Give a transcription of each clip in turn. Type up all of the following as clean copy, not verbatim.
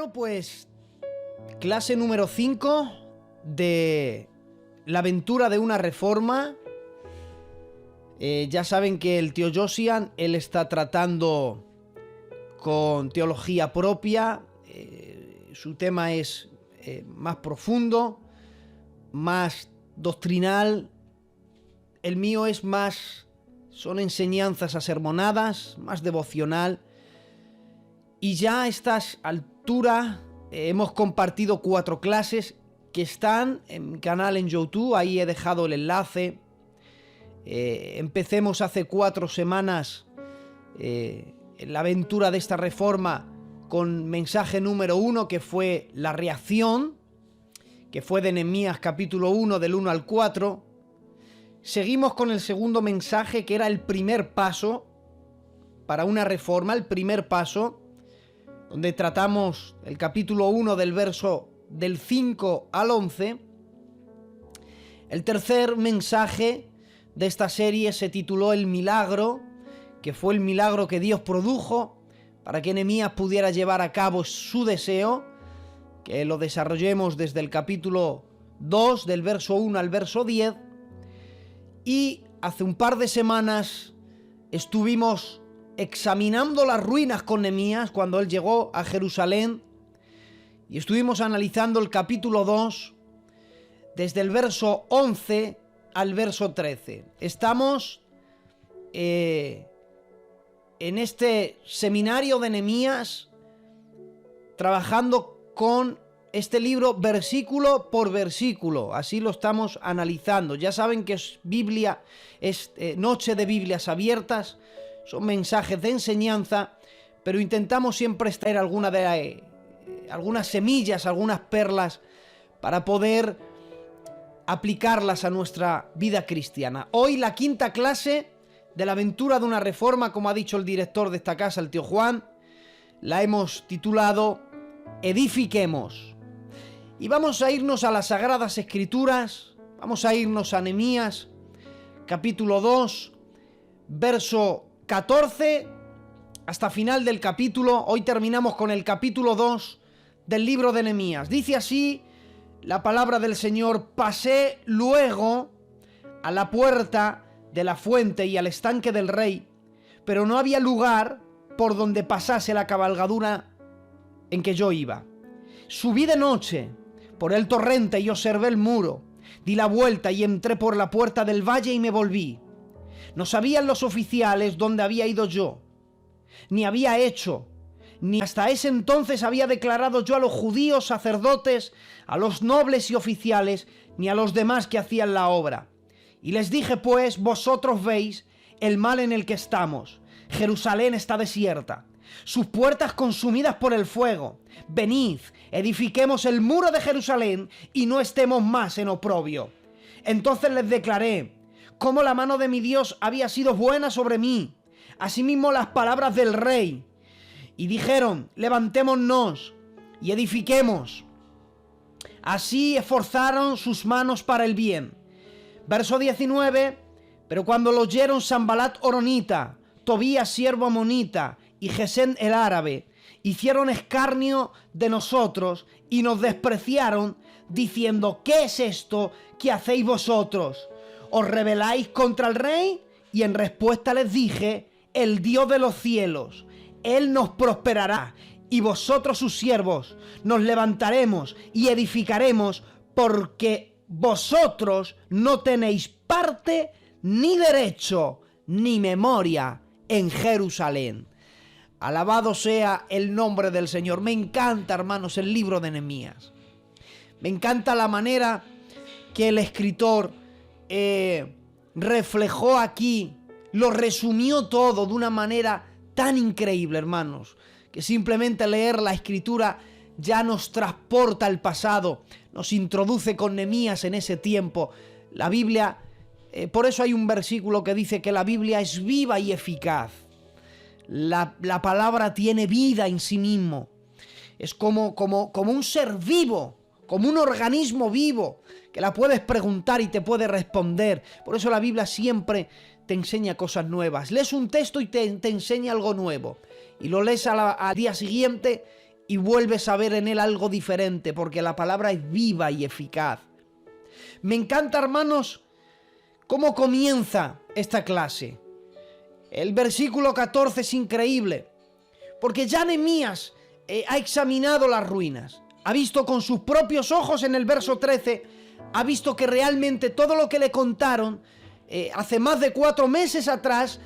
Bueno, pues clase número 5 de la aventura de una reforma. Ya saben que el tío Josian, él está tratando con teología propia. Su tema es más profundo, más doctrinal. El mío es más, son enseñanzas asermonadas, más devocional. Y ya a estas alturas hemos compartido 4 clases que están en mi canal en YouTube. Ahí he dejado el enlace. Empecemos hace 4 semanas la aventura de esta reforma con mensaje número 1, que fue la reacción, que fue de Nehemías capítulo 1 del 1 al 4. Seguimos con el segundo mensaje, que era el primer paso para una reforma, el primer paso, donde tratamos el capítulo 1 del verso del 5 al 11. El tercer mensaje de esta serie se tituló El Milagro, que fue el milagro que Dios produjo para que Nehemías pudiera llevar a cabo su deseo, que lo desarrollemos desde el capítulo 2, del verso 1 al verso 10. Y hace un par de semanas estuvimos examinando las ruinas con Nehemías cuando él llegó a Jerusalén, y estuvimos analizando el capítulo 2 desde el verso 11 al verso 13. Estamos en este seminario de Nehemías trabajando con este libro versículo por versículo. Así lo estamos analizando. Ya saben que es Biblia, es noche de Biblias abiertas. Son mensajes de enseñanza, pero intentamos siempre extraer algunas semillas, algunas perlas para poder aplicarlas a nuestra vida cristiana. Hoy la 5ª clase de la aventura de una reforma, como ha dicho el director de esta casa, el tío Juan, la hemos titulado Edifiquemos. Y vamos a irnos a las Sagradas Escrituras, vamos a irnos a Nehemías, capítulo 2, verso 14, hasta final del capítulo. Hoy terminamos con el capítulo 2 del libro de Nehemías. Dice así la palabra del Señor: pasé luego a la puerta de la fuente y al estanque del rey, pero no había lugar por donde pasase la cabalgadura en que yo iba. Subí de noche por el torrente y observé el muro, di la vuelta y entré por la puerta del valle y me volví. No sabían los oficiales dónde había ido yo, ni había hecho, ni hasta ese entonces había declarado yo a los judíos sacerdotes, a los nobles y oficiales, ni a los demás que hacían la obra. Y les dije pues: vosotros veis el mal en el que estamos. Jerusalén está desierta, sus puertas consumidas por el fuego. Venid, edifiquemos el muro de Jerusalén y no estemos más en oprobio. Entonces les declaré cómo la mano de mi Dios había sido buena sobre mí, asimismo las palabras del rey. Y dijeron: levantémonos y edifiquemos. Así esforzaron sus manos para el bien. Verso 19. Pero cuando lo oyeron Sanbalat horonita, Tobías siervo amonita y Gesem el árabe, hicieron escarnio de nosotros y nos despreciaron, diciendo: ¿qué es esto que hacéis vosotros? ¿Os rebeláis contra el rey? Y en respuesta les dije: el Dios de los cielos, Él nos prosperará, y vosotros sus siervos nos levantaremos y edificaremos, porque vosotros no tenéis parte, ni derecho, ni memoria en Jerusalén. Alabado sea el nombre del Señor. Me encanta, hermanos, el libro de Nehemías. Me encanta la manera que el escritor reflejó aquí, lo resumió todo de una manera tan increíble, hermanos, que simplemente leer la escritura ya nos transporta al pasado, nos introduce con Nehemías en ese tiempo. La Biblia, por eso hay un versículo que dice que la Biblia es viva y eficaz. La palabra tiene vida en sí mismo. Es como un ser vivo, como un organismo vivo, que la puedes preguntar y te puede responder. Por eso la Biblia siempre te enseña cosas nuevas. Lees un texto y te enseña algo nuevo. Y lo lees al día siguiente y vuelves a ver en él algo diferente, porque la palabra es viva y eficaz. Me encanta, hermanos, cómo comienza esta clase. El versículo 14 es increíble, porque ya Nehemías ha examinado las ruinas, ha visto con sus propios ojos en el verso 13, ha visto que realmente todo lo que le contaron hace más de 4 meses atrás,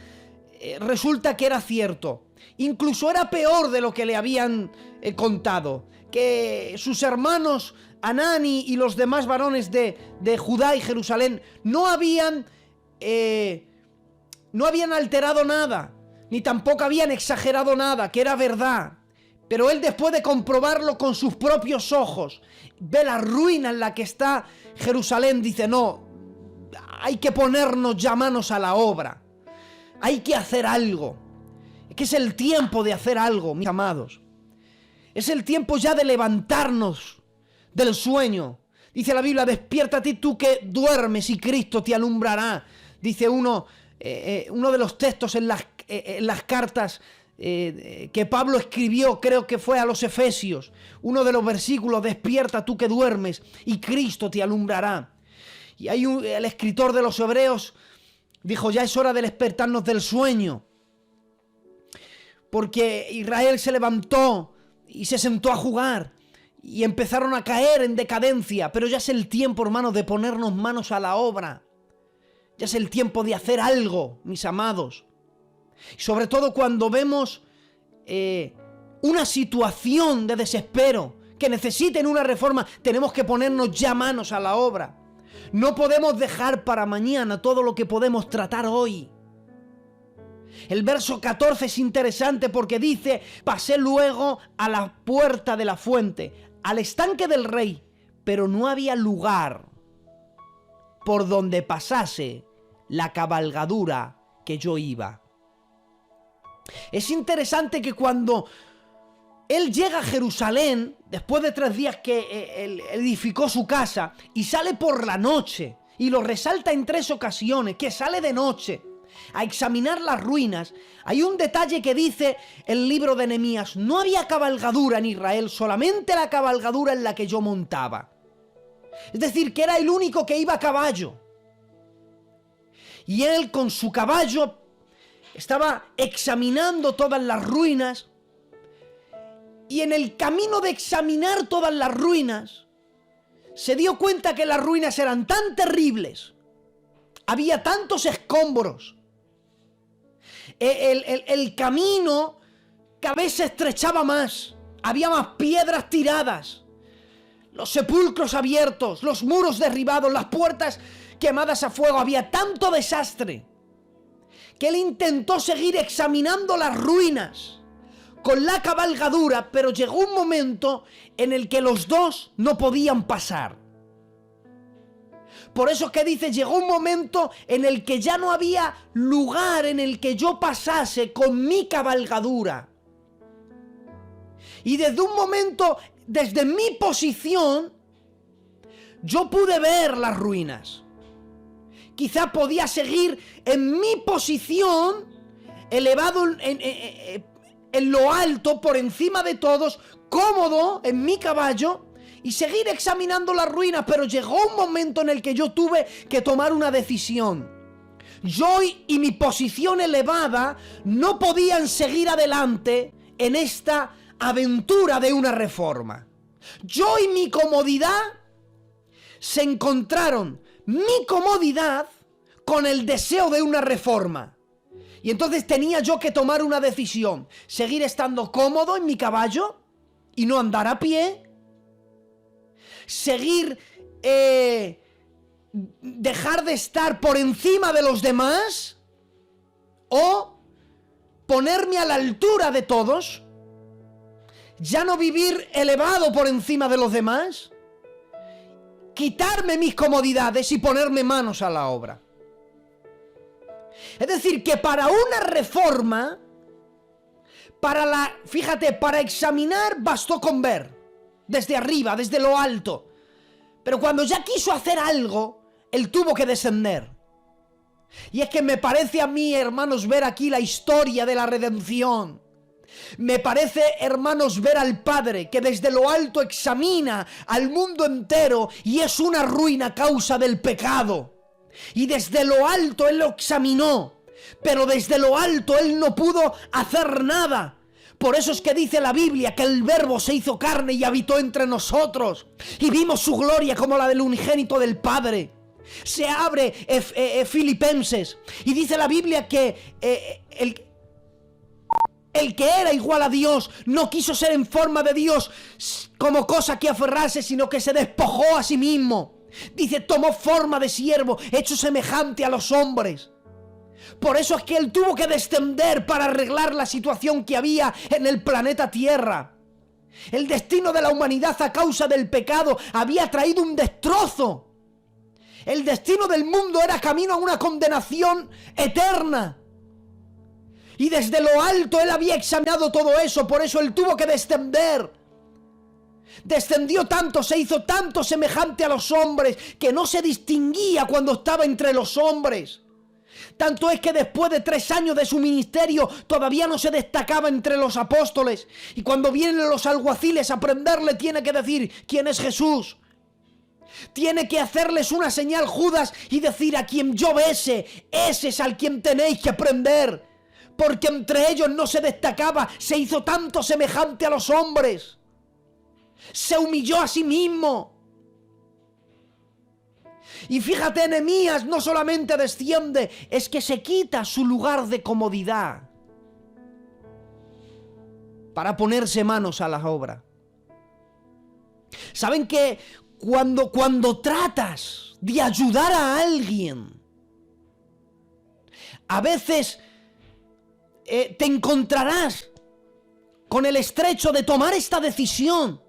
resulta que era cierto. Incluso era peor de lo que le habían contado, que sus hermanos Hanani y los demás varones de Judá y Jerusalén no habían alterado nada, ni tampoco habían exagerado nada, que era verdad. Pero él, después de comprobarlo con sus propios ojos, ve la ruina en la que está Jerusalén, dice: no, hay que ponernos ya manos a la obra, hay que hacer algo. Es que es el tiempo de hacer algo, mis amados. Es el tiempo ya de levantarnos del sueño. Dice la Biblia: despiértate tú que duermes y Cristo te alumbrará. Dice uno de los textos en las cartas que Pablo escribió, creo que fue a los Efesios, uno de los versículos: despierta tú que duermes y Cristo te alumbrará. Y el escritor de los Hebreos dijo: ya es hora de despertarnos del sueño, porque Israel se levantó y se sentó a jugar y empezaron a caer en decadencia, pero ya es el tiempo, hermanos, de ponernos manos a la obra. Ya es el tiempo de hacer algo, mis amados. Y sobre todo cuando vemos una situación de desespero, que necesiten una reforma, tenemos que ponernos ya manos a la obra. No podemos dejar para mañana todo lo que podemos tratar hoy. El verso 14 es interesante porque dice: pasé luego a la puerta de la fuente, al estanque del rey, pero no había lugar por donde pasase la cabalgadura que yo iba. Es interesante que cuando él llega a Jerusalén, después de 3 días que él edificó su casa, y sale por la noche, y lo resalta en 3 ocasiones, que sale de noche a examinar las ruinas, hay un detalle que dice el libro de Nehemías: no había cabalgadura en Israel, solamente la cabalgadura en la que yo montaba. Es decir, que era el único que iba a caballo. Y él con su caballo estaba examinando todas las ruinas, y en el camino de examinar todas las ruinas, se dio cuenta que las ruinas eran tan terribles, había tantos escombros, el camino cada vez se estrechaba más, había más piedras tiradas, los sepulcros abiertos, los muros derribados, las puertas quemadas a fuego, había tanto desastre, que él intentó seguir examinando las ruinas con la cabalgadura, pero llegó un momento en el que los dos no podían pasar. Por eso es que dice: llegó un momento en el que ya no había lugar en el que yo pasase con mi cabalgadura. Y desde un momento, desde mi posición, yo pude ver las ruinas. Quizá podía seguir en mi posición, elevado en lo alto, por encima de todos, cómodo en mi caballo, y seguir examinando las ruinas, pero llegó un momento en el que yo tuve que tomar una decisión. Yo y mi posición elevada no podían seguir adelante en esta aventura de una reforma. Yo y mi comodidad se encontraron, mi comodidad con el deseo de una reforma. Y entonces tenía yo que tomar una decisión: seguir estando cómodo en mi caballo y no andar a pie, seguir dejar de estar por encima de los demás, o ponerme a la altura de todos, ya no vivir elevado por encima de los demás, quitarme mis comodidades y ponerme manos a la obra. Es decir, que para una reforma, para examinar bastó con ver, desde arriba, desde lo alto. Pero cuando ya quiso hacer algo, él tuvo que descender. Y es que me parece a mí, hermanos, ver aquí la historia de la redención Me parece, hermanos, ver al Padre que desde lo alto examina al mundo entero y es una ruina a causa del pecado. Y desde lo alto Él lo examinó, pero desde lo alto Él no pudo hacer nada. Por eso es que dice la Biblia que el Verbo se hizo carne y habitó entre nosotros. Y vimos su gloria como la del unigénito del Padre. Se abre Filipenses y dice la Biblia que el que era igual a Dios no quiso ser en forma de Dios como cosa que aferrarse, sino que se despojó a sí mismo. Dice, tomó forma de siervo, hecho semejante a los hombres. Por eso es que Él tuvo que descender para arreglar la situación que había en el planeta Tierra. El destino de la humanidad a causa del pecado había traído un destrozo. El destino del mundo era camino a una condenación eterna. Y desde lo alto Él había examinado todo eso, por eso Él tuvo que descender. Descendió tanto, se hizo tanto semejante a los hombres, que no se distinguía cuando estaba entre los hombres. Tanto es que después de 3 años de su ministerio todavía no se destacaba entre los apóstoles. Y cuando vienen los alguaciles a prenderle, tiene que decir quién es Jesús. Tiene que hacerles una señal Judas y decir, a quien yo bese, ese es al quien tenéis que prender. Porque entre ellos no se destacaba, se hizo tanto semejante a los hombres. Se humilló a sí mismo. Y fíjate, Nehemías no solamente desciende, es que se quita su lugar de comodidad para ponerse manos a la obra. ¿Saben que cuando tratas de ayudar a alguien, a veces te encontrarás con el estrecho de tomar esta decisión?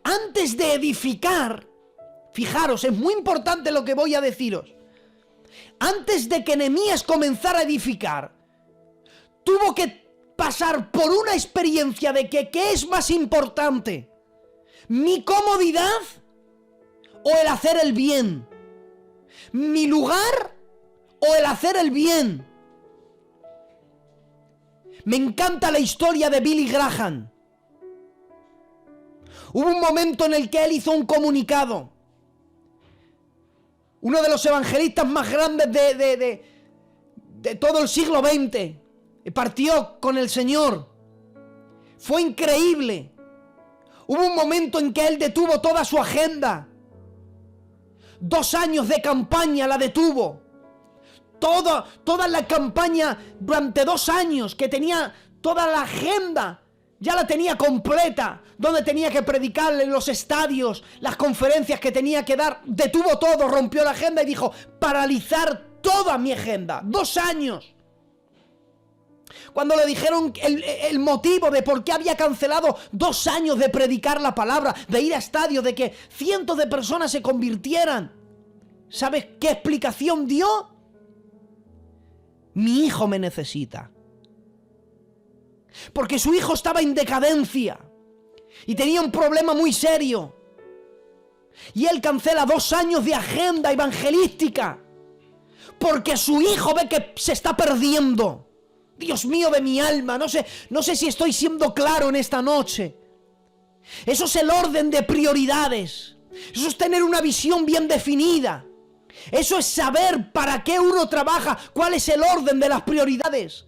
Antes de edificar, fijaros, es muy importante lo que voy a deciros. Antes de que Nehemías comenzara a edificar, tuvo que pasar por una experiencia de que ¿qué es más importante? ¿Mi comodidad o el hacer el bien? ¿Mi lugar o el hacer el bien? Me encanta la historia de Billy Graham. Hubo un momento en el que él hizo un comunicado. Uno de los evangelistas más grandes de todo el siglo XX. Partió con el Señor. Fue increíble. Hubo un momento en que él detuvo toda su agenda. 2 años de campaña la detuvo. Toda la campaña durante 2 años, que tenía toda la agenda, ya la tenía completa, donde tenía que predicar, en los estadios, las conferencias que tenía que dar, detuvo todo, rompió la agenda y dijo, paralizar toda mi agenda, 2 años. Cuando le dijeron el motivo de por qué había cancelado 2 años de predicar la palabra, de ir a estadios, de que cientos de personas se convirtieran, ¿sabes qué explicación dio? Mi hijo me necesita. Porque su hijo estaba en decadencia y tenía un problema muy serio. Y él cancela 2 años de agenda evangelística porque su hijo ve que se está perdiendo. Dios mío de mi alma, no sé si estoy siendo claro en esta noche. Eso es el orden de prioridades. Eso es tener una visión bien definida. Eso es saber para qué uno trabaja, cuál es el orden de las prioridades.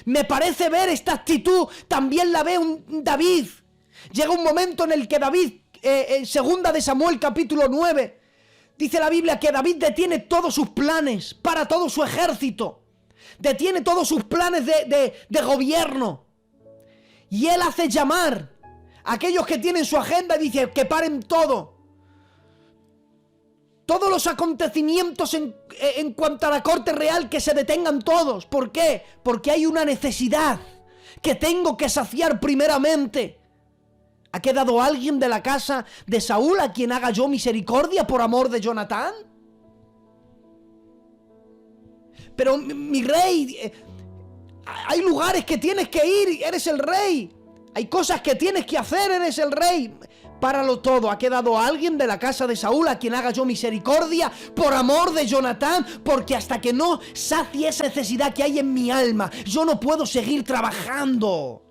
Me parece ver esta actitud, también la ve un David. Llega un momento en el que David, en 2 de Samuel capítulo 9, dice la Biblia que David detiene todos sus planes para todo su ejército. Detiene todos sus planes de gobierno. Y él hace llamar a aquellos que tienen su agenda y dice que paren todo. Todos los acontecimientos en cuanto a la corte real, que se detengan todos. ¿Por qué? Porque hay una necesidad que tengo que saciar primeramente. ¿Ha quedado alguien de la casa de Saúl a quien haga yo misericordia por amor de Jonatán? Pero mi rey, hay lugares que tienes que ir, eres el rey. Hay cosas que tienes que hacer, eres el rey. Páralo todo. ¿Ha quedado alguien de la casa de Saúl a quien haga yo misericordia por amor de Jonatán? Porque hasta que no sacie esa necesidad que hay en mi alma, yo no puedo seguir trabajando.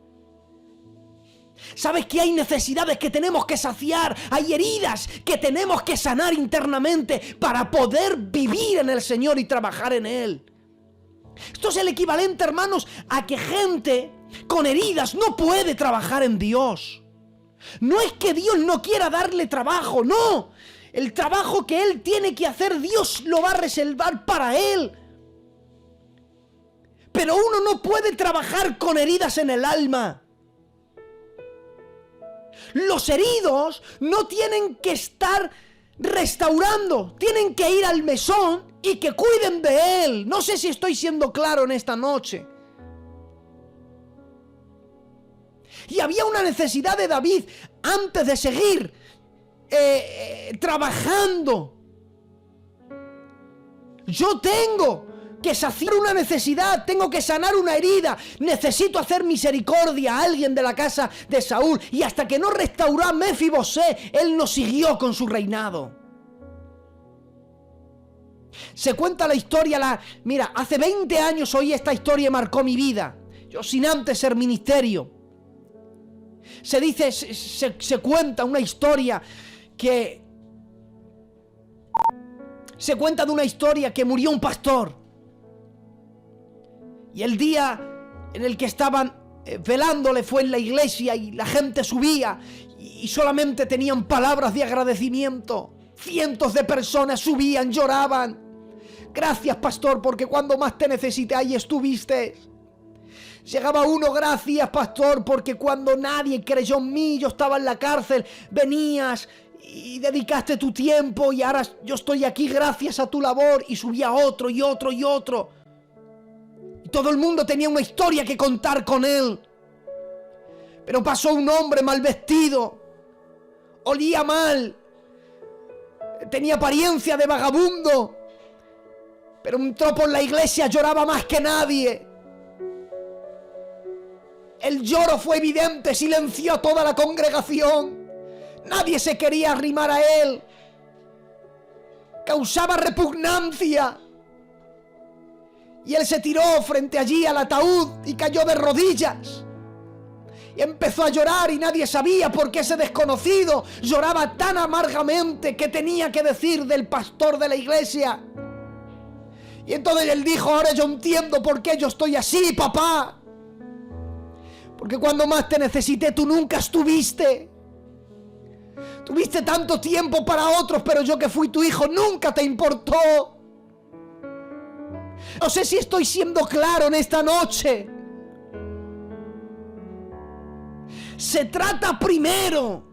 ¿Sabes que hay necesidades que tenemos que saciar? Hay heridas que tenemos que sanar internamente para poder vivir en el Señor y trabajar en Él. Esto es el equivalente, hermanos, a que gente con heridas no puede trabajar en Dios. No es que Dios no quiera darle trabajo, no. El trabajo que Él tiene que hacer, Dios lo va a reservar para Él. Pero uno no puede trabajar con heridas en el alma. Los heridos no tienen que estar restaurando, tienen que ir al mesón y que cuiden de él. No sé si estoy siendo claro en esta noche. Y había una necesidad de David antes de seguir trabajando. Yo tengo que saciar una necesidad, tengo que sanar una herida, necesito hacer misericordia a alguien de la casa de Saúl. Y hasta que no restauró a Mefibosé, él no siguió con su reinado. Se cuenta la historia, mira, hace 20 años oí esta historia y marcó mi vida, yo sin antes ser ministerio. Se dice, se cuenta una historia que... Se cuenta de una historia que murió un pastor. Y el día en el que estaban velándole fue en la iglesia y la gente subía y solamente tenían palabras de agradecimiento. Cientos de personas subían, lloraban. Gracias, pastor, porque cuando más te necesité, ahí estuviste. Llegaba uno, gracias, pastor, porque cuando nadie creyó en mí, yo estaba en la cárcel, venías y dedicaste tu tiempo y ahora yo estoy aquí gracias a tu labor. Y subía otro y otro y otro. Todo el mundo tenía una historia que contar con él. Pero pasó un hombre mal vestido, olía mal, tenía apariencia de vagabundo, pero entró por la iglesia, lloraba más que nadie. El lloro fue evidente, silenció a toda la congregación. Nadie se quería arrimar a él. Causaba repugnancia. Y él se tiró frente allí al ataúd y cayó de rodillas. Y empezó a llorar y nadie sabía por qué ese desconocido lloraba tan amargamente. ¿Qué tenía que decir del pastor de la iglesia? Y entonces él dijo, ahora yo entiendo por qué yo estoy así, papá. Porque cuando más te necesité, tú nunca estuviste. Tuviste tanto tiempo para otros, pero yo que fui tu hijo, nunca te importó. No sé si estoy siendo claro en esta noche. Se trata primero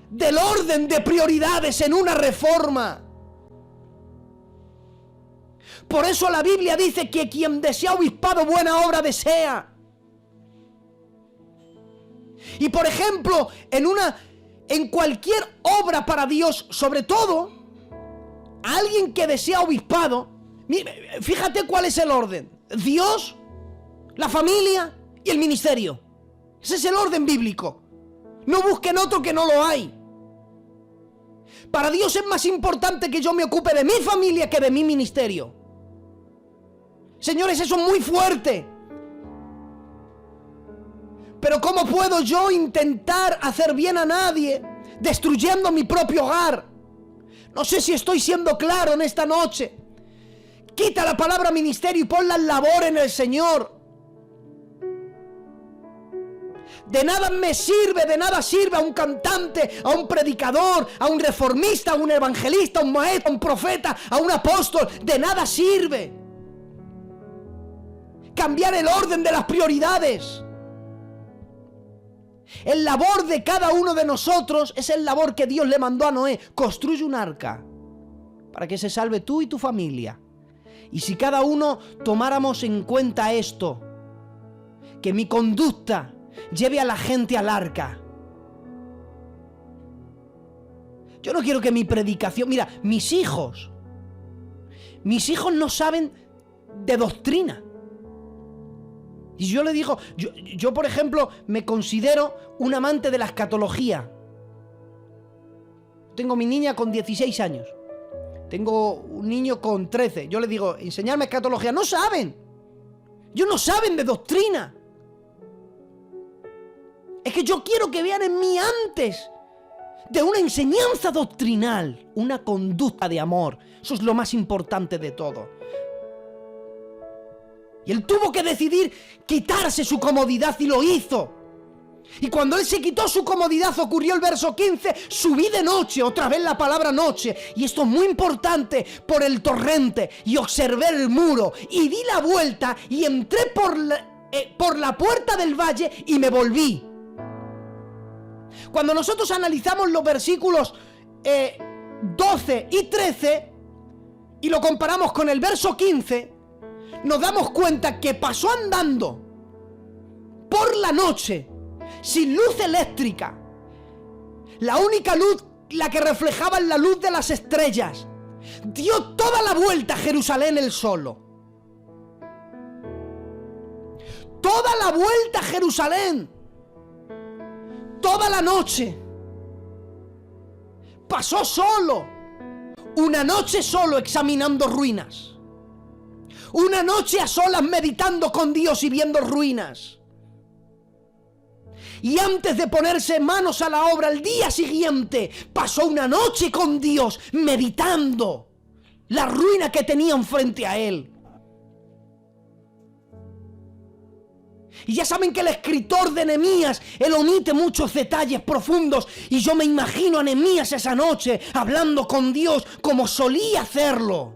del orden de prioridades en una reforma. Por eso la Biblia dice que quien desea obispado, buena obra desea. Y por ejemplo, en cualquier obra para Dios, sobre todo, alguien que desea obispado, fíjate cuál es el orden. Dios, la familia y el ministerio. Ese es el orden bíblico. No busquen otro que no lo hay. Para Dios es más importante que yo me ocupe de mi familia que de mi ministerio. Señores, eso es muy fuerte. Pero ¿cómo puedo yo intentar hacer bien a nadie destruyendo mi propio hogar? No sé si estoy siendo claro en esta noche. Quita la palabra ministerio y ponla en labor en el Señor. De nada me sirve, de nada sirve a un cantante, a un predicador, a un reformista, a un evangelista, a un maestro, a un profeta, a un apóstol. De nada sirve cambiar el orden de las prioridades. El labor de cada uno de nosotros es el labor que Dios le mandó a Noé. Construye un arca para que se salve tú y tu familia. Y si cada uno tomáramos en cuenta esto, que mi conducta lleve a la gente al arca. Yo no quiero que mi predicación... Mira, mis hijos no saben de doctrina. Y yo le digo, yo por ejemplo me considero un amante de la escatología. tengo mi niña con 16 años. Tengo un niño con 13. Yo le digo, enseñarme escatología. No saben. Ellos no saben de doctrina. Es que yo quiero que vean en mí antes de una enseñanza doctrinal, una conducta de amor. Eso es lo más importante de todo. Y él tuvo que decidir quitarse su comodidad y lo hizo. Y cuando él se quitó su comodidad ocurrió el verso 15, subí de noche, otra vez la palabra noche, y esto es muy importante, por el torrente, y observé el muro, y di la vuelta, y entré por la puerta del valle, y me volví. Cuando nosotros analizamos los versículos 12 y 13, y lo comparamos con el verso 15, nos damos cuenta que pasó andando por la noche, sin luz eléctrica. La única luz, la que reflejaba la luz de las estrellas. Dio toda la vuelta a Jerusalén él solo. Toda la vuelta a Jerusalén. Toda la noche. Pasó solo. Una noche solo examinando ruinas. Una noche a solas meditando con Dios y viendo ruinas. Y antes de ponerse manos a la obra, el día siguiente, pasó una noche con Dios, meditando la ruina que tenían frente a él. Y ya saben que el escritor de Nehemías, él omite muchos detalles profundos. Y yo me imagino a Nehemías esa noche, hablando con Dios, como solía hacerlo.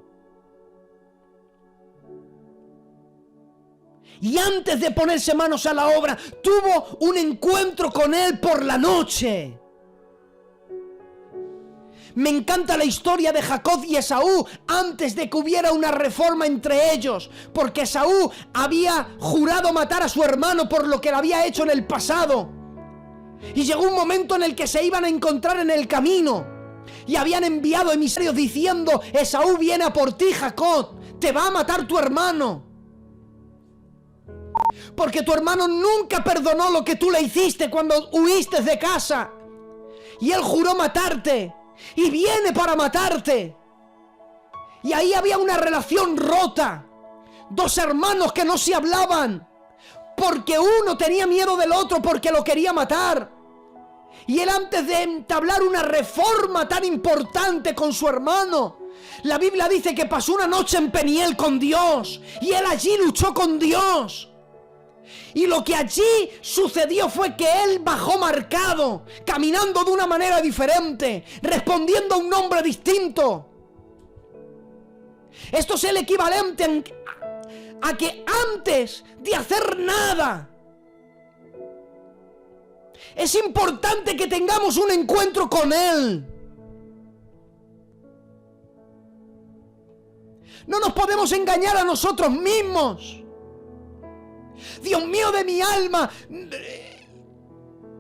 Y antes de ponerse manos a la obra, tuvo un encuentro con él por la noche. Me encanta la historia de Jacob y Esaú antes de que hubiera una reforma entre ellos, porque Esaú había jurado matar a su hermano por lo que le había hecho en el pasado. Y llegó un momento en el que se iban a encontrar en el camino y habían enviado emisarios diciendo: Esaú viene a por ti, Jacob, te va a matar tu hermano. Porque tu hermano nunca perdonó lo que tú le hiciste cuando huiste de casa. Y él juró matarte. Y viene para matarte. Y ahí había una relación rota. Dos hermanos que no se hablaban. Porque uno tenía miedo del otro porque lo quería matar. Y él, antes de entablar una reforma tan importante con su hermano, la Biblia dice que pasó una noche en Peniel con Dios. Y él allí luchó con Dios. Y lo que allí sucedió fue que él bajó marcado, caminando de una manera diferente, respondiendo a un nombre distinto. Esto es el equivalente a que antes de hacer nada, es importante que tengamos un encuentro con él. No nos podemos engañar a nosotros mismos. Dios mío de mi alma,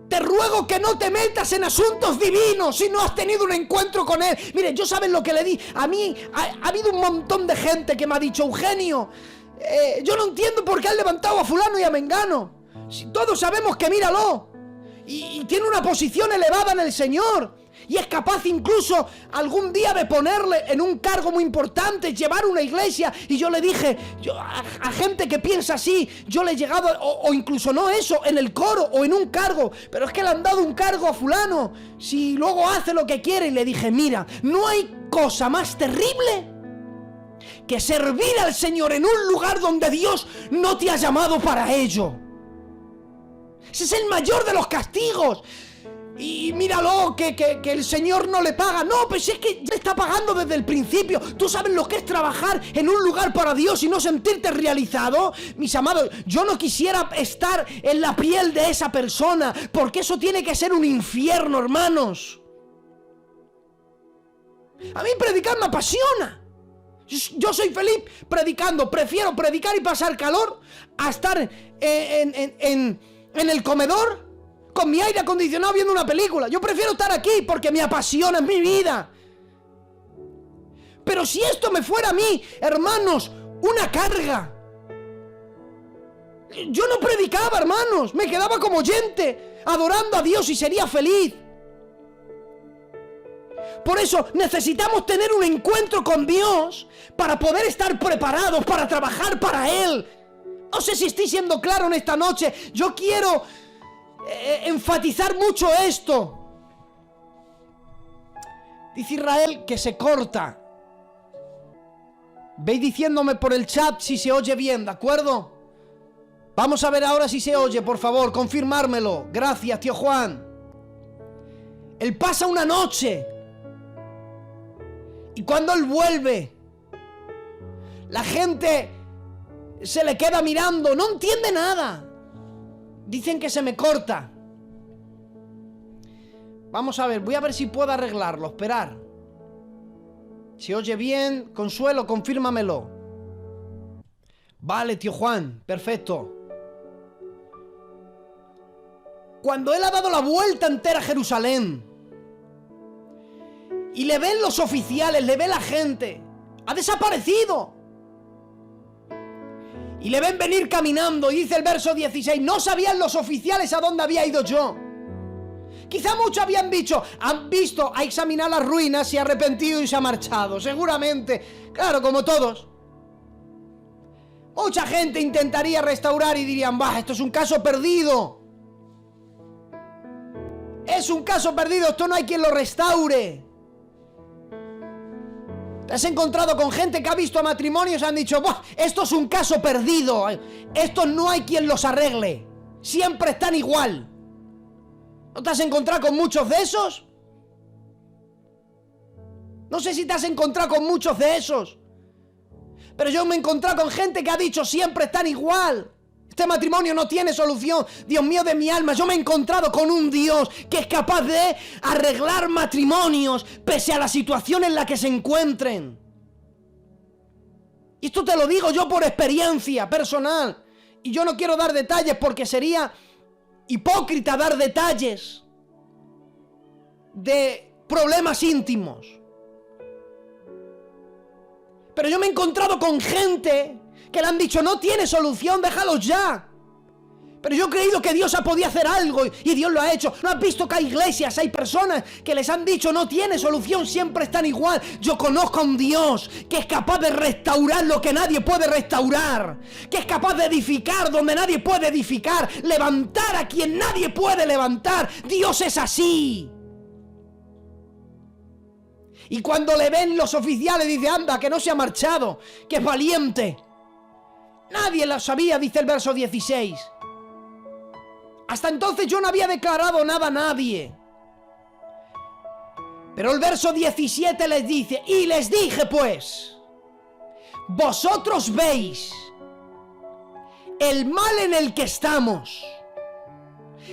te ruego que no te metas en asuntos divinos si no has tenido un encuentro con él. Mire, yo saben lo que le di. A mí ha habido un montón de gente que me ha dicho: Eugenio, yo no entiendo por qué han levantado a fulano y a mengano. Si todos sabemos que míralo. Y tiene una posición elevada en el Señor. Y es capaz incluso algún día de ponerle en un cargo muy importante, llevar una iglesia. Y yo le dije, a gente que piensa así, yo le he llegado, o incluso no eso, en el coro o en un cargo. Pero es que le han dado un cargo a fulano, si luego hace lo que quiere. Y le dije: mira, no hay cosa más terrible que servir al Señor en un lugar donde Dios no te ha llamado para ello. Ese es el mayor de los castigos. Y míralo, que el Señor no le paga. No, pues es que ya está pagando desde el principio. ¿Tú sabes lo que es trabajar en un lugar para Dios y no sentirte realizado? Mis amados, yo no quisiera estar en la piel de esa persona, porque eso tiene que ser un infierno, hermanos. A mí predicar me apasiona. Yo soy feliz predicando. Prefiero predicar y pasar calor a estar en el comedor con mi aire acondicionado viendo una película. Yo prefiero estar aquí porque me apasiona, es mi vida. Pero si esto me fuera a mí, hermanos, una carga, yo no predicaba, hermanos. Me quedaba como oyente, adorando a Dios, y sería feliz. Por eso necesitamos tener un encuentro con Dios para poder estar preparados para trabajar para Él. No sé si estoy siendo claro en esta noche. Yo quiero enfatizar mucho esto. Dice Israel que se corta. Veis diciéndome por el chat si se oye bien, ¿de acuerdo? Vamos a ver ahora si se oye, por favor, confirmármelo. Gracias, tío Juan. Él pasa una noche. Y cuando él vuelve, la gente se le queda mirando, no entiende nada. Dicen que se me corta. Vamos a ver, voy a ver si puedo arreglarlo, esperar. Si oye bien, Consuelo, confírmamelo. Vale, tío Juan, perfecto. Cuando él ha dado la vuelta entera a Jerusalén y le ven los oficiales, le ve la gente, ha desaparecido. Y le ven venir caminando, y dice el verso 16, no sabían los oficiales a dónde había ido yo. Quizá muchos han visto a examinar las ruinas, se ha arrepentido y se ha marchado, seguramente, claro, como todos. Mucha gente intentaría restaurar y dirían, bah, esto es un caso perdido. Es un caso perdido, esto no hay quien lo restaure. Te has encontrado con gente que ha visto matrimonios y han dicho, bah, esto es un caso perdido. Estos no hay quien los arregle. Siempre están igual. ¿No te has encontrado con muchos de esos? No sé si te has encontrado con muchos de esos. Pero yo me he encontrado con gente que ha dicho siempre están igual. Este matrimonio no tiene solución. Dios mío de mi alma, yo me he encontrado con un Dios que es capaz de arreglar matrimonios pese a la situación en la que se encuentren. Y esto te lo digo yo por experiencia personal. Y yo no quiero dar detalles porque sería hipócrita dar detalles de problemas íntimos. Pero yo me he encontrado con gente que le han dicho, no tiene solución, déjalos ya. Pero yo he creído que Dios ha podido hacer algo y Dios lo ha hecho. ¿No has visto que hay iglesias, hay personas que les han dicho, no tiene solución, siempre están igual? Yo conozco a un Dios que es capaz de restaurar lo que nadie puede restaurar, que es capaz de edificar donde nadie puede edificar, levantar a quien nadie puede levantar. Dios es así. Y cuando le ven los oficiales, dice, anda, que no se ha marchado, que es valiente. Nadie lo sabía, dice el verso 16. Hasta entonces yo no había declarado nada a nadie. Pero el verso 17 les dice, y les dije pues, vosotros veis el mal en el que estamos.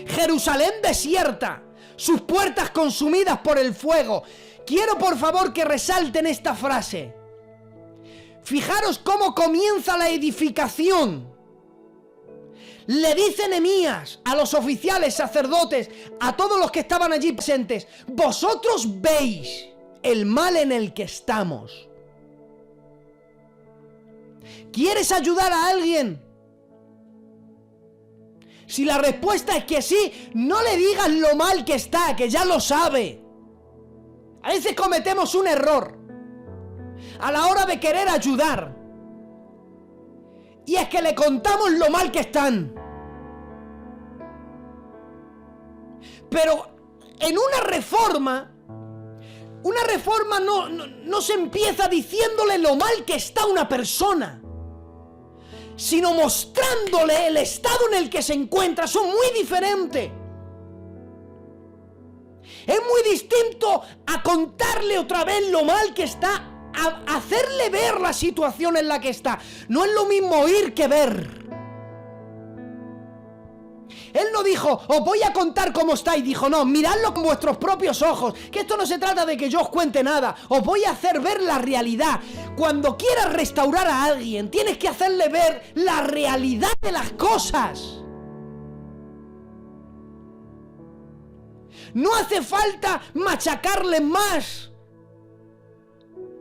Jerusalén desierta, sus puertas consumidas por el fuego. Quiero por favor que resalten esta frase. Fijaros cómo comienza la edificación. Le dice Nehemías a los oficiales, sacerdotes, a todos los que estaban allí presentes, vosotros veis el mal en el que estamos. ¿Quieres ayudar a alguien? Si la respuesta es que sí, no le digas lo mal que está, que ya lo sabe. A veces cometemos un error a la hora de querer ayudar. Y es que le contamos lo mal que están. Pero en una reforma no se empieza diciéndole lo mal que está una persona, sino mostrándole el estado en el que se encuentra. Son muy diferentes. Es muy distinto a contarle otra vez lo mal que está, a hacerle ver la situación en la que está. No es lo mismo oír que ver. Él no dijo, os voy a contar cómo estáis. Dijo, no, miradlo con vuestros propios ojos. Que esto no se trata de que yo os cuente nada. Os voy a hacer ver la realidad. Cuando quieras restaurar a alguien, tienes que hacerle ver la realidad de las cosas. No hace falta machacarle más.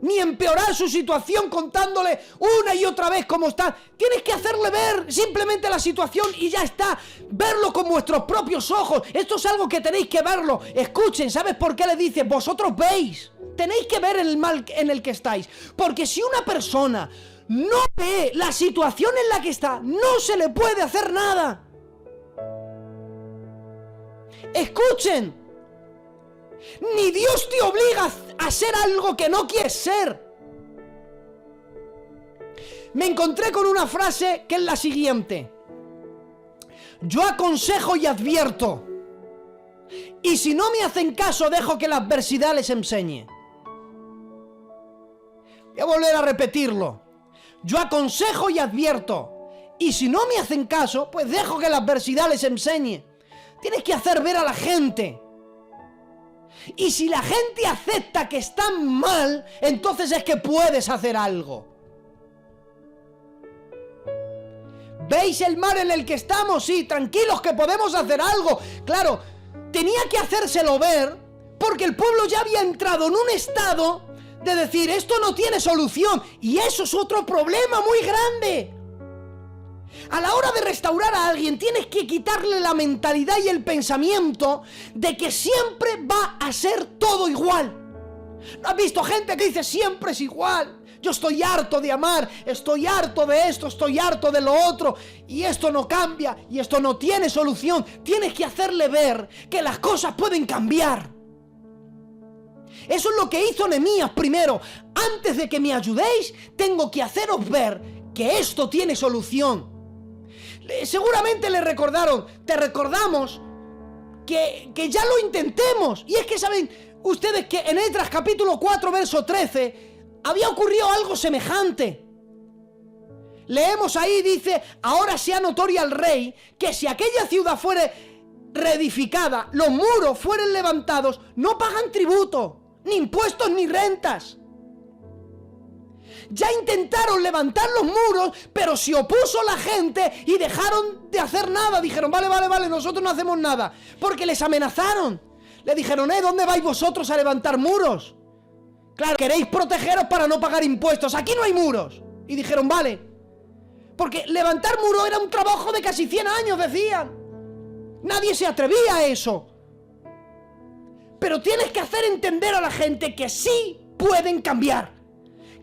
ni empeorar su situación contándole una y otra vez cómo está. Tienes que hacerle ver simplemente la situación y ya está. Verlo con vuestros propios ojos. Esto es algo que tenéis que verlo. Escuchen, ¿sabes por qué le dice? Vosotros veis. Tenéis que ver el mal en el que estáis. Porque si una persona no ve la situación en la que está, no se le puede hacer nada. Escuchen. Ni Dios te obliga a ser algo que no quieres ser. Me encontré con una frase que es la siguiente: yo aconsejo y advierto, y si no me hacen caso, dejo que la adversidad les enseñe. Voy a volver a repetirlo. Yo aconsejo y advierto, y si no me hacen caso, pues dejo que la adversidad les enseñe. Tienes que hacer ver a la gente. Y si la gente acepta que están mal, entonces es que puedes hacer algo. ¿Veis el mar en el que estamos? Sí, tranquilos que podemos hacer algo. Claro, tenía que hacérselo ver porque el pueblo ya había entrado en un estado de decir, esto no tiene solución. Y eso es otro problema muy grande. A la hora de restaurar a alguien tienes que quitarle la mentalidad y el pensamiento de que siempre va a ser todo igual. ¿No has visto gente que dice siempre es igual? Yo estoy harto de amar, estoy harto de esto, estoy harto de lo otro, y esto no cambia, y esto no tiene solución. Tienes que hacerle ver que las cosas pueden cambiar. Eso es lo que hizo Nehemías primero. Antes de que me ayudéis, tengo que haceros ver que esto tiene solución. Seguramente le recordaron, te recordamos que ya lo intentemos. Y es que saben ustedes que en Esdras capítulo 4 verso 13 había ocurrido algo semejante. Leemos ahí, dice, ahora sea notoria al rey que si aquella ciudad fuere reedificada, los muros fueren levantados, no pagan tributo, ni impuestos ni rentas. Ya intentaron levantar los muros, pero se opuso la gente y dejaron de hacer nada. Dijeron, vale, nosotros no hacemos nada. Porque les amenazaron. Le dijeron, ¿dónde vais vosotros a levantar muros? Claro, queréis protegeros para no pagar impuestos. Aquí no hay muros. Y dijeron, vale. Porque levantar muros era un trabajo de casi 100 años, decían. Nadie se atrevía a eso. Pero tienes que hacer entender a la gente que sí pueden cambiar.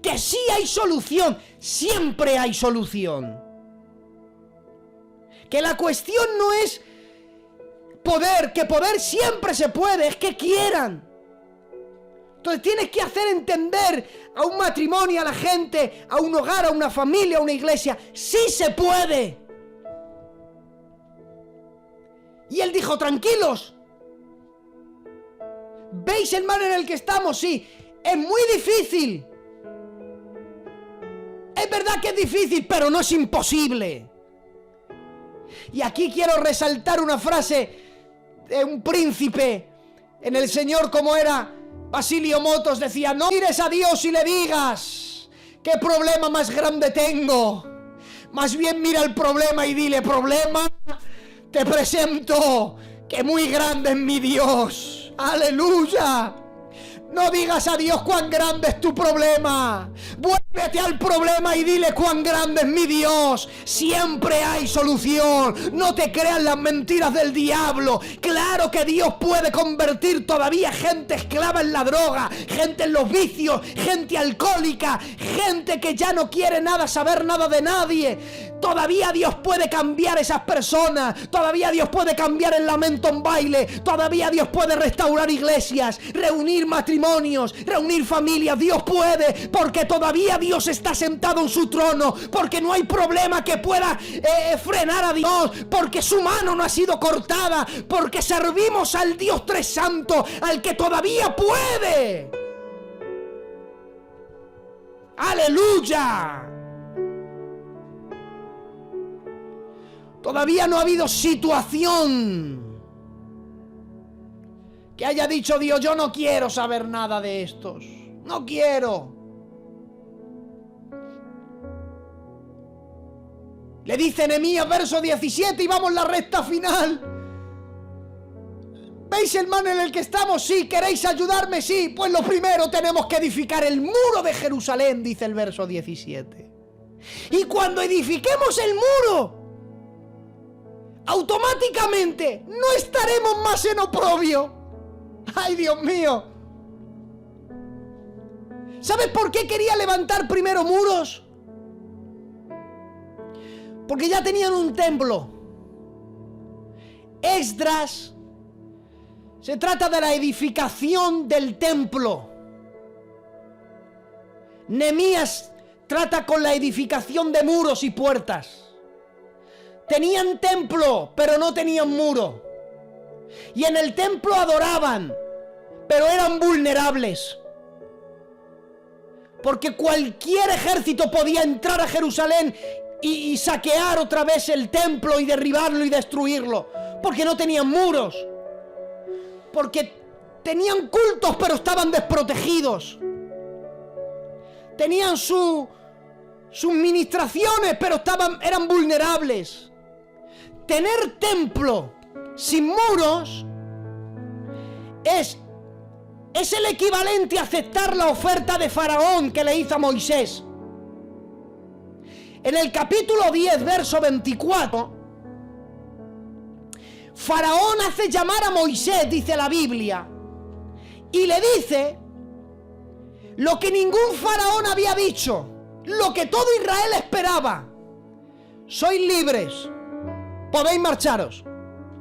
Que sí hay solución, siempre hay solución. Que la cuestión no es poder, que poder siempre se puede, es que quieran. Entonces tienes que hacer entender a un matrimonio, a la gente, a un hogar, a una familia, a una iglesia, sí se puede. Y él dijo, tranquilos. ¿Veis el mar en el que estamos? Sí, es muy difícil. Es verdad que es difícil, pero no es imposible. Y aquí quiero resaltar una frase de un príncipe en el Señor, como era Basilio Motos, decía, no mires a Dios y le digas, ¿qué problema más grande tengo? Más bien mira el problema y dile, problema, te presento que muy grande es mi Dios. ¡Aleluya! No digas a Dios cuán grande es tu problema. Vuélvete al problema y dile cuán grande es mi Dios. Siempre hay solución. No te creas las mentiras del diablo. Claro que Dios puede convertir todavía gente esclava en la droga, gente en los vicios, gente alcohólica, gente que ya no quiere nada, saber nada de nadie. Todavía Dios puede cambiar esas personas. Todavía Dios puede cambiar el lamento en baile. Todavía Dios puede restaurar iglesias, reunir matrimonios, reunir familias. Dios puede, porque todavía Dios está sentado en su trono, porque no hay problema que pueda frenar a Dios, porque su mano no ha sido cortada, porque servimos al Dios Tres Santo, al que todavía puede. ¡Aleluya! Todavía no ha habido situación que haya dicho Dios, yo no quiero saber nada de estos. No quiero. Le dice Nehemías, verso 17, y vamos a la recta final. ¿Veis el mal en el que estamos? Sí. ¿Queréis ayudarme? Sí. Pues lo primero tenemos que edificar el muro de Jerusalén, dice el verso 17. Y cuando edifiquemos el muro, automáticamente no estaremos más en oprobio. ¡Ay, Dios mío! ¿Sabes por qué quería levantar primero muros? Porque ya tenían un templo. Esdras, se trata de la edificación del templo. Nehemías trata con la edificación de muros y puertas. Tenían templo, pero no tenían muro. Y en el templo adoraban, pero eran vulnerables. Porque cualquier ejército podía entrar a Jerusalén y saquear otra vez el templo y derribarlo y destruirlo. Porque no tenían muros. Porque tenían cultos, pero estaban desprotegidos. Tenían sus ministraciones, pero eran vulnerables. Tener templo sin muros es el equivalente a aceptar la oferta de Faraón que le hizo a Moisés. En el capítulo 10, verso 24, Faraón hace llamar a Moisés, dice la Biblia, y le dice lo que ningún faraón había dicho, lo que todo Israel esperaba: sois libres, podéis marcharos.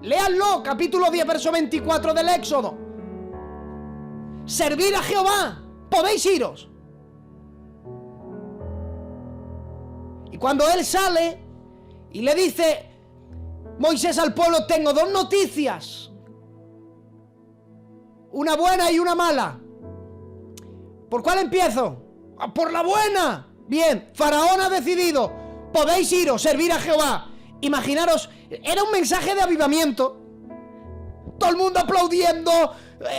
Léanlo, capítulo 10, verso 24 del Éxodo. Servir a Jehová, podéis iros. Y cuando él sale y le dice Moisés al pueblo: tengo dos noticias, una buena y una mala. ¿Por cuál empiezo? Por la buena. Bien, Faraón ha decidido: podéis iros, servir a Jehová. Imaginaros, era un mensaje de avivamiento. Todo el mundo aplaudiendo,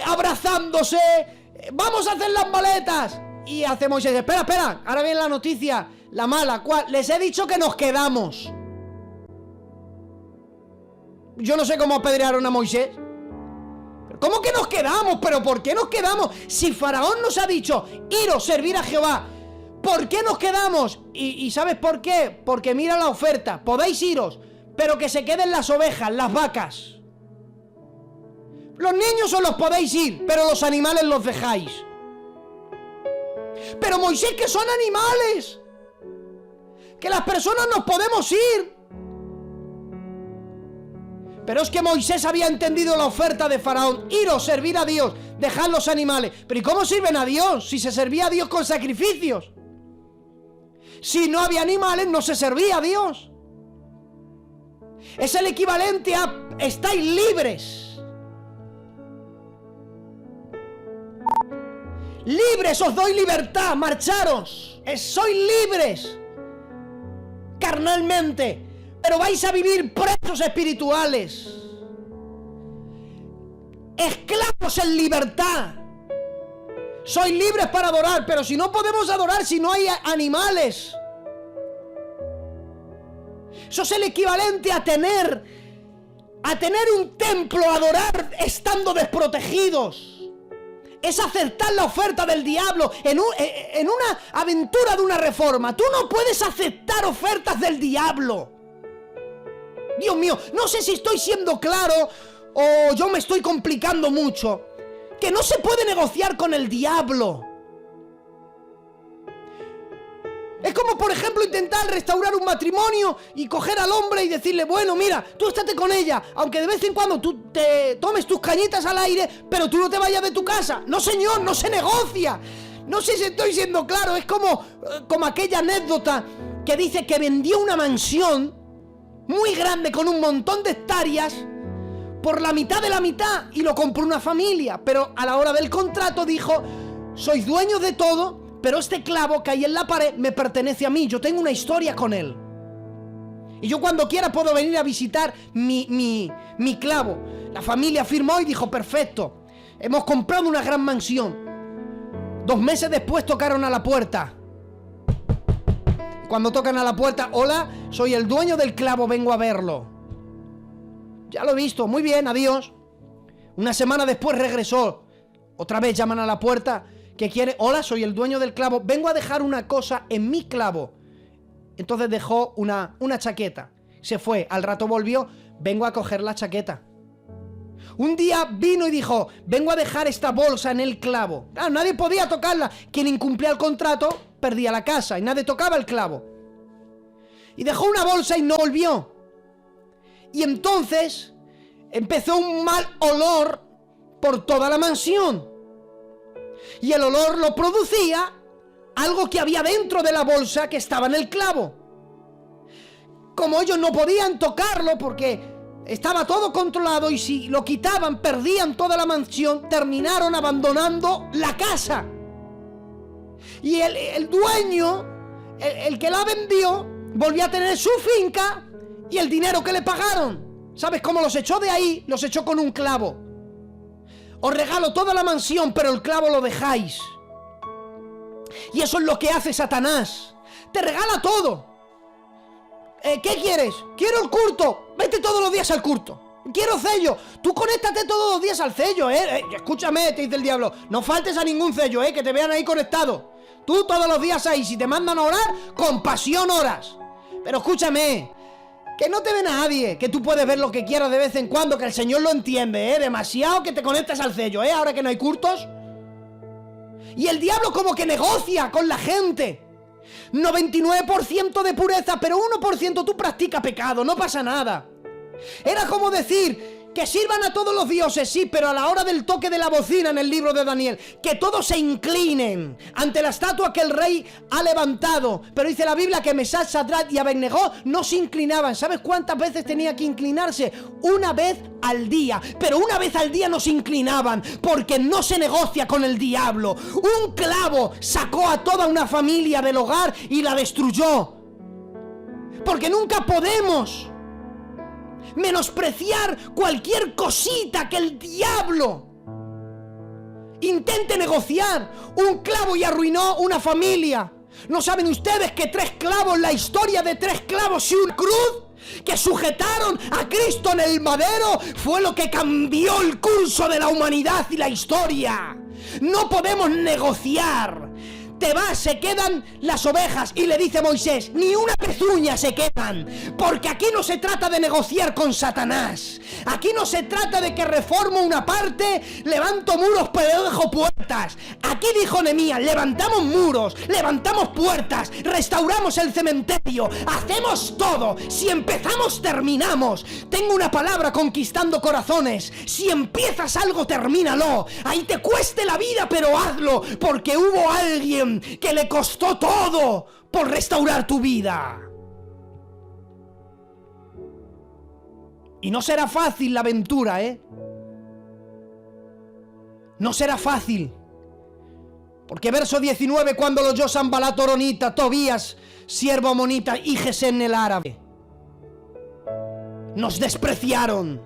abrazándose. Vamos a hacer las maletas. Y hace Moisés: espera, ahora viene la noticia, la mala. ¿Cuál? Les he dicho que nos quedamos. Yo no sé cómo apedrearon a Moisés. ¿Cómo que nos quedamos? ¿Pero por qué nos quedamos? Si Faraón nos ha dicho: iros, servir a Jehová, ¿por qué nos quedamos? ¿Y sabes por qué? Porque mira la oferta: podéis iros, pero que se queden las ovejas, las vacas. Los niños os los podéis ir, pero los animales los dejáis. Pero Moisés, que son animales, que las personas nos podemos ir. Pero es que Moisés había entendido la oferta de Faraón: iros, servir a Dios, dejad los animales. Pero ¿y cómo sirven a Dios si se servía a Dios con sacrificios? Si no había animales, no se servía a Dios. Es el equivalente a: estáis libres. Libres, os doy libertad, marcharos. Sois libres carnalmente, pero vais a vivir presos espirituales. Esclavos en libertad. Sois libres para adorar, pero si no podemos adorar si no hay animales. Eso es el equivalente a tener un templo, a adorar estando desprotegidos. Es aceptar la oferta del diablo en una aventura de una reforma. Tú no puedes aceptar ofertas del diablo. Dios mío, no sé si estoy siendo claro o yo me estoy complicando mucho. Que no se puede negociar con el diablo. Es como, por ejemplo, intentar restaurar un matrimonio y coger al hombre y decirle: bueno, mira, tú estate con ella, aunque de vez en cuando tú te tomes tus cañitas al aire, pero tú no te vayas de tu casa. No, señor, no se negocia. No sé si estoy siendo claro. Es como aquella anécdota que dice que vendió una mansión muy grande con un montón de hectáreas por la mitad de la mitad y lo compró una familia. Pero a la hora del contrato dijo: sois dueños de todo, pero este clavo que hay en la pared me pertenece a mí. Yo tengo una historia con él. Y yo cuando quiera puedo venir a visitar mi clavo. La familia firmó y dijo: perfecto, hemos comprado una gran mansión. 2 meses después tocaron a la puerta. Cuando tocan a la puerta: hola, soy el dueño del clavo, vengo a verlo. Ya lo he visto, muy bien, adiós. Una semana después regresó. Otra vez llaman a la puerta. ¿Qué quiere? Hola, soy el dueño del clavo. Vengo a dejar una cosa en mi clavo. Entonces dejó una chaqueta. Se fue. Al rato volvió. Vengo a coger la chaqueta. Un día vino y dijo, vengo a dejar esta bolsa en el clavo. Claro, nadie podía tocarla. Quien incumplía el contrato perdía la casa y nadie tocaba el clavo. Y dejó una bolsa y no volvió. Y entonces empezó un mal olor por toda la mansión. Y el olor lo producía algo que había dentro de la bolsa que estaba en el clavo. Como ellos no podían tocarlo porque estaba todo controlado y si lo quitaban perdían toda la mansión, terminaron abandonando la casa. Y el dueño, el que la vendió, volvió a tener su finca y el dinero que le pagaron. ¿Sabes cómo los echó de ahí? Los echó con un clavo. Os regalo toda la mansión, pero el clavo lo dejáis. Y eso es lo que hace Satanás. Te regala todo. ¿Qué quieres? Quiero el culto. Vete todos los días al culto. Quiero cello. Tú conéctate todos los días al cello, Escúchame, te dice el diablo. No faltes a ningún cello, que te vean ahí conectado. Tú todos los días ahí. Si te mandan a orar, con pasión oras. Pero escúchame, que no te ve nadie. Que tú puedes ver lo que quieras de vez en cuando. Que el Señor lo entiende, Demasiado que te conectes al cello, Ahora que no hay cultos. Y el diablo como que negocia con la gente. 99% de pureza, pero 1% tú practicas pecado, no pasa nada. Era como decir que sirvan a todos los dioses, sí, pero a la hora del toque de la bocina en el libro de Daniel, que todos se inclinen ante la estatua que el rey ha levantado. Pero dice la Biblia que Mesach, Sadrach y Abednego no se inclinaban. ¿Sabes cuántas veces tenía que inclinarse? Una vez al día. Pero una vez al día no se inclinaban, porque no se negocia con el diablo. Un clavo sacó a toda una familia del hogar y la destruyó. Porque nunca podemos menospreciar cualquier cosita que el diablo intente negociar. Un clavo y arruinó una familia. ¿No saben ustedes que 3 clavos, la historia de 3 clavos y una cruz que sujetaron a Cristo en el madero, fue lo que cambió el curso de la humanidad y la historia? No podemos negociar. Te vas, se quedan las ovejas. Y le dice Moisés, ni una pezuña se quedan. Porque aquí no se trata de negociar con Satanás. Aquí no se trata de que reformo una parte, levanto muros pero dejo puertas. Aquí dijo Nehemías, levantamos muros, levantamos puertas, restauramos el cementerio, hacemos todo. Si empezamos, terminamos. Tengo una palabra: conquistando corazones. Si empiezas algo, termínalo. Ahí te cueste la vida, pero hazlo, porque hubo alguien que le costó todo por restaurar tu vida. Y no será fácil la aventura, No será fácil. Porque verso 19, cuando lo oyó Sanbalat horonita, Tobías, siervo amonita, y Gesem el árabe, nos despreciaron.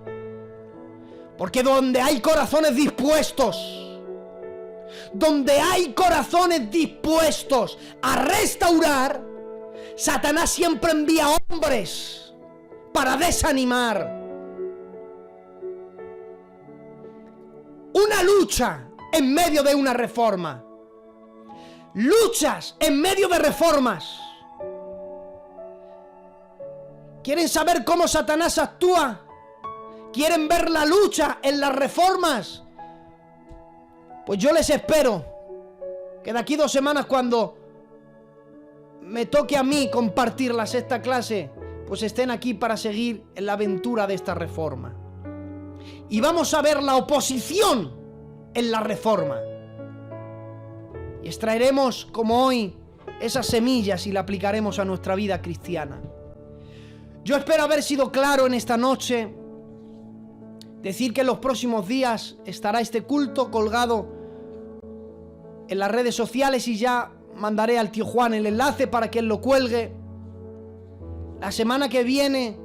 Porque donde hay corazones dispuestos, donde hay corazones dispuestos a restaurar, Satanás siempre envía hombres para desanimar. Una lucha en medio de una reforma. Luchas en medio de reformas. ¿Quieren saber cómo Satanás actúa? ¿Quieren ver la lucha en las reformas? Pues yo les espero que de aquí 2 semanas, cuando me toque a mí compartir la 6ª clase, pues estén aquí para seguir en la aventura de esta reforma. Y vamos a ver la oposición en la reforma. Y extraeremos, como hoy, esas semillas y la aplicaremos a nuestra vida cristiana. Yo espero haber sido claro en esta noche. Decir que en los próximos días estará este culto colgado en las redes sociales y ya mandaré al tío Juan el enlace para que él lo cuelgue. La semana que viene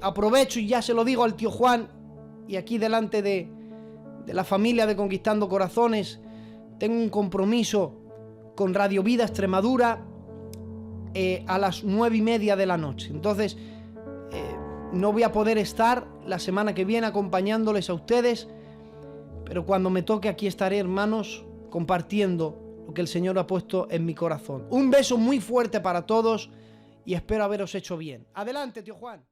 aprovecho y ya se lo digo al tío Juan, y aquí delante de la familia de Conquistando Corazones, tengo un compromiso con Radio Vida Extremadura a las 9:30 de la noche. Entonces no voy a poder estar la semana que viene acompañándoles a ustedes, pero cuando me toque aquí estaré, hermanos, compartiendo lo que el Señor ha puesto en mi corazón. Un beso muy fuerte para todos y espero haberos hecho bien. Adelante, tío Juan.